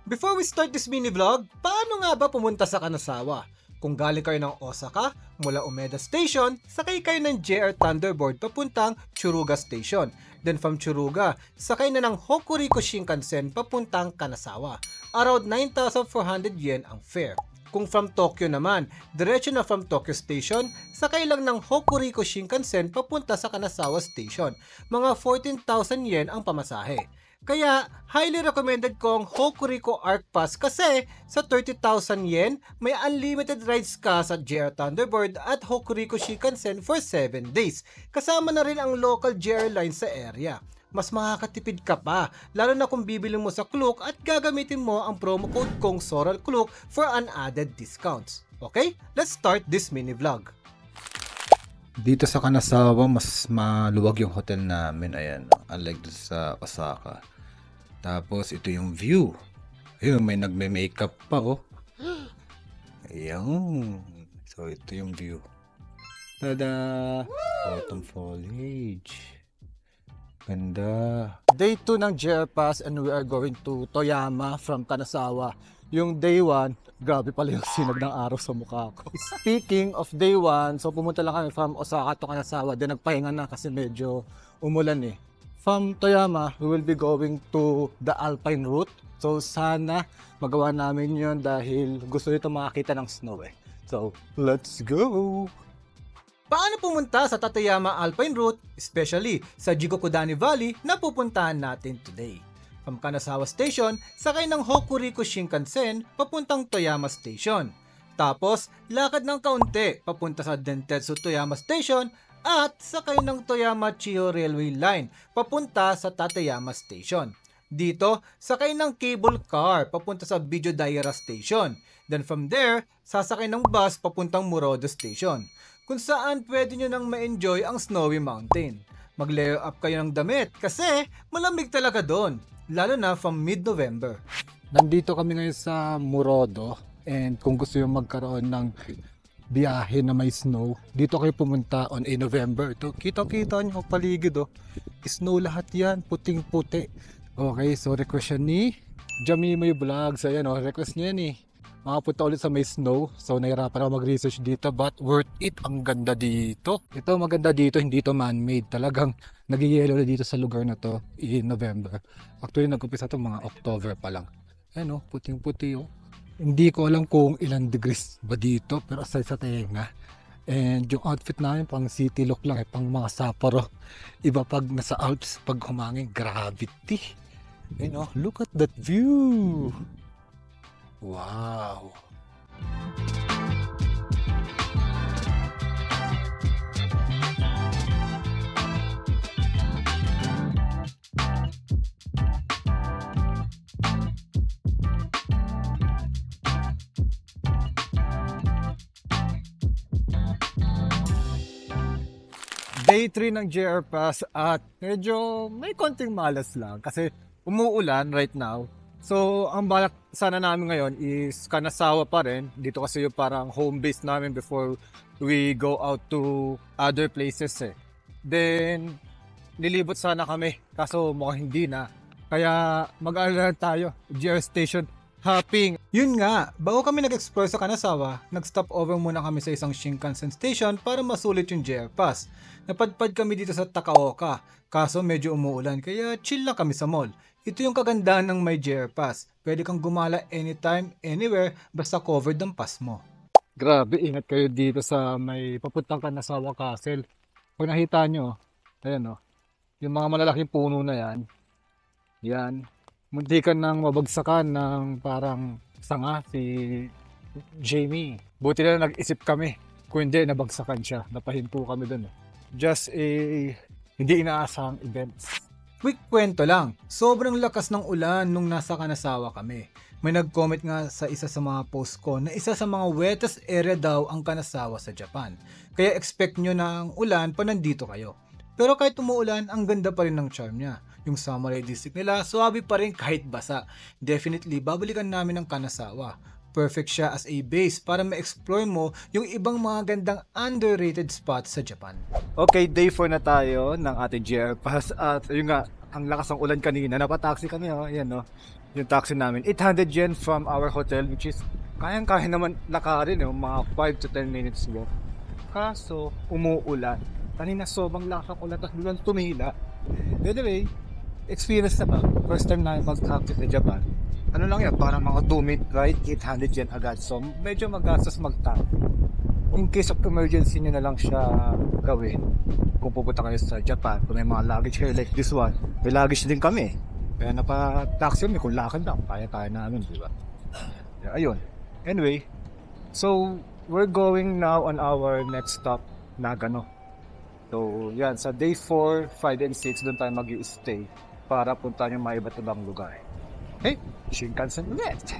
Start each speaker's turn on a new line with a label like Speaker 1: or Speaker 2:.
Speaker 1: Before we start this mini vlog, paano nga ba pumunta sa Kanazawa? Kung galing kayo ng Osaka, mula Umeda Station, sakay kayo ng JR Thunderbird papuntang Tsuruga Station. Then from Tsuruga, sakay na ng Hokuriku Shinkansen papuntang Kanazawa. Around 9,400 yen ang fare. Kung from Tokyo naman, diretso na from Tokyo Station, sakay lang ng Hokuriku Shinkansen papunta sa Kanazawa Station. Mga 14,000 yen ang pamasahe. Kaya, highly recommended ko ang Hokuriku Arc Pass kasi sa 30,000 yen, may unlimited rides ka sa JR Thunderbird at Hokuriku Shinkansen for 7 days. Kasama na rin ang local JR lines sa area. Mas makakatipid ka pa, lalo na kung bibili mo sa Klook at gagamitin mo ang promo code kong SORALKLOOK for an added discounts. Okay, let's start this mini vlog.
Speaker 2: Dito sa Kanazawa, mas maluwag yung hotel namin. Ayan, unlike dito sa Osaka. Tapos, ito yung view. Ayun, may nagme-makeup pa, oh. Ayan. So, ito yung view. Tada! Autumn foliage. Ganda.
Speaker 1: Day 2 ng JR Pass and we are going to Toyama from Kanazawa. Yung day 1, grabe pala yung sinag ng araw sa mukha ko. Speaking of day 1, so pumunta lang kami from Osaka to Kanazawa. Then nagpahinga na kasi medyo umulan eh. From Toyama, we will be going to the Alpine route. So sana magawa namin yun dahil gusto nito makakita ng snow eh. So let's go! Paano pumunta sa Tateyama Alpine Route, especially sa Jigokudani Valley na pupuntahan natin today? From Kanazawa Station, sakay ng Hokuriku Shinkansen papuntang Toyama Station. Tapos, lakad ng kaunti papunta sa Dentetsu Toyama Station at sakay ng Toyama Chiho Railway Line papunta sa Tateyama Station. Dito, sakay ng cable car papunta sa Bijodaira Station. Then from there, sasakay ng bus papuntang Murodo Station, kung saan pwede nyo nang ma-enjoy ang Snowy Mountain. Mag-layer up kayo ng damit kasi malamig talaga doon, lalo na from mid-November. Nandito kami ngayon sa Murodo and kung gusto nyo magkaroon ng biyahe na may snow, dito kayo pumunta on a November. Ito, kita-kita nyo ang paligid oh. Snow lahat yan, puting-puti. Okay, so request yan ni Jamimoy Vlogs. Ayan oh, request niya yan eh. Makapunta ulit sa may snow. So nahirapan ako mag-research dito but worth it. Ang ganda dito. Ito maganda dito, hindi to man-made. Talagang nag-yellow na dito sa lugar na to in November. Actually nag-umpisa to mga October pa lang. Ayan oh, puting-puti oh. Hindi ko alam kung ilang degrees ba dito pero aside sa tenga. And yung outfit namin pang city look lang eh, pang mga saparo. Iba pag nasa Alps, pag humangin, gravity. You know, look at that view. Wow. Day 3 ng JR Pass at medyo may konting malas lang kasi umuulan right now. So, ang balak sana namin ngayon is Kanazawa pa rin. Dito kasi yung parang home base namin before we go out to other places eh. Then, lilibot sana kami kaso mukhang hindi na. Kaya mag-alala tayo, JR Station hopping. Yun nga, bago kami nag-explore sa Kanazawa, nag-stop over muna kami sa isang Shinkansen station para masulit yung JR Pass. Napadpad kami dito sa Takaoka, kaso medyo umuulan kaya chill lang kami sa mall. Ito yung kagandahan ng may JR Pass. Pwede kang gumala anytime, anywhere, basta covered ang pass mo. Grabe, ingat kayo dito sa may papuntang Kanazawa Castle. Pag nakita nyo, ayan o, yung mga malalaking puno na yan, yan, muntikan nang mabagsakan ng parang sanga si Jamie. Buti na nag-isip kami. Kung hindi, nabagsakan siya. Napahinto kami dun. Just a hindi inaasahang events. Quick kwento lang. Sobrang lakas ng ulan nung nasa Kanazawa kami. May nag-comment nga sa isa sa mga post ko na isa sa mga wettest area daw ang Kanazawa sa Japan. Kaya expect nyo na ang ulan pa nandito kayo. Pero kahit umuulan, ang ganda pa rin ng charm niya. Yung Samurai District nila, suwabe pa rin kahit basa. Definitely, babalikan namin ang Kanazawa. Perfect siya as a base para ma-explore mo yung ibang mga gandang underrated spots sa Japan. Okay, day 4 na tayo ng ating JR Pass at yun nga, ang lakas ng ulan kanina. Napataxi kami oh, ayan oh. yung taxi namin. 800 yen from our hotel, which is kayang-kaya naman lakarin, mga 5 to 10 minutes walk. Kaso, umuulan. Kanina sobrang lakas ng ulan, tapos biglang tumila. Anyway, experience na ba? First time na mag-taxi sa Japan. Ano lang yan, parang mga 2-minute ride, 800 yen agad. So, medyo magastos mag-taxi. In case of emergency nyo na lang siya gawin. Kung pupunta kayo sa Japan, kung may mga luggage here like this one, may luggage din kami. Kaya napa-taxi kami, kung lakad lang, kaya-kaya namin, di ba? Ayun. Anyway, so, we're going now on our next stop, Nagano. So, yan, sa day 4, 5, and 6, doon tayo mag-i-stay para punta yung mga iba't ibang lugar. Hey, Shinkansen ulit!